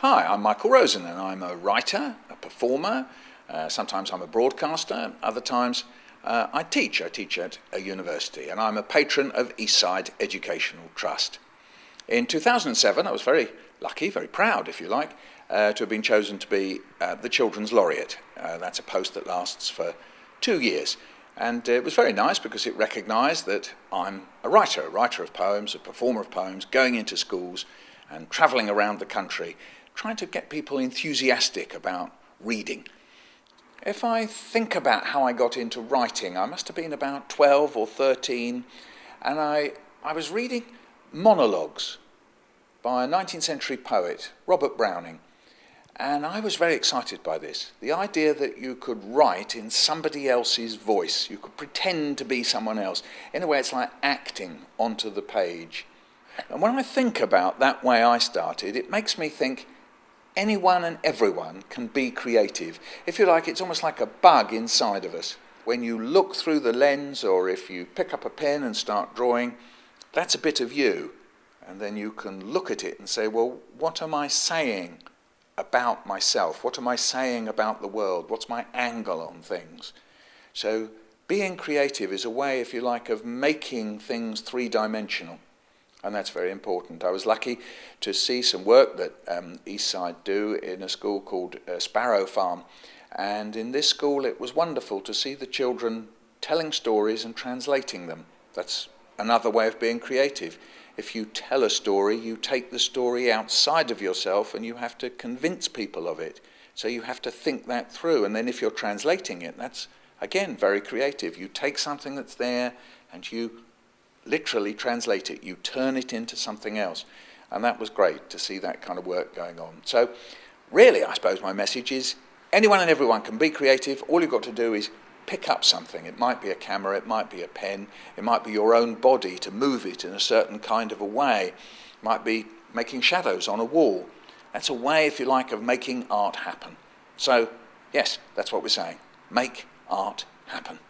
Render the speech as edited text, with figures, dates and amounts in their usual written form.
Hi, I'm Michael Rosen, and I'm a writer, a performer. Sometimes I'm a broadcaster. Other times I teach. I teach at a university, and I'm a patron of Eastside Educational Trust. In 2007, I was very lucky, very proud, if you like, to have been chosen to be the Children's Laureate. That's a post that lasts for 2 years. And it was very nice because it recognised that I'm a writer of poems, a performer of poems, going into schools and travelling around the country, trying to get people enthusiastic about reading. If I think about how I got into writing, I must have been about 12 or 13, and I was reading monologues by a 19th century poet, Robert Browning, and I was very excited by this. The idea that you could write in somebody else's voice, you could pretend to be someone else. In a way, it's like acting onto the page. And when I think about that way I started, it makes me think anyone and everyone can be creative. If you like, it's almost like a bug inside of us. When you look through the lens, or if you pick up a pen and start drawing, that's a bit of you. And then you can look at it and say, well, what am I saying about myself? What am I saying about the world? What's my angle on things? So being creative is a way, if you like, of making things three-dimensional. And that's very important. I was lucky to see some work that Eastside do in a school called Sparrow Farm. And in this school, it was wonderful to see the children telling stories and translating them. That's another way of being creative. If you tell a story, you take the story outside of yourself and you have to convince people of it. So you have to think that through. And then if you're translating it, that's, again, very creative. You take something that's there and you literally translate it. You turn it into something else. And that was great to see that kind of work going on. So really, I suppose my message is anyone and everyone can be creative. All you've got to do is pick up something. It might be a camera, it might be a pen, it might be your own body to move it in a certain kind of a way. It might be making shadows on a wall. That's a way, if you like, of making art happen. So, yes, that's what we're saying. Make art happen.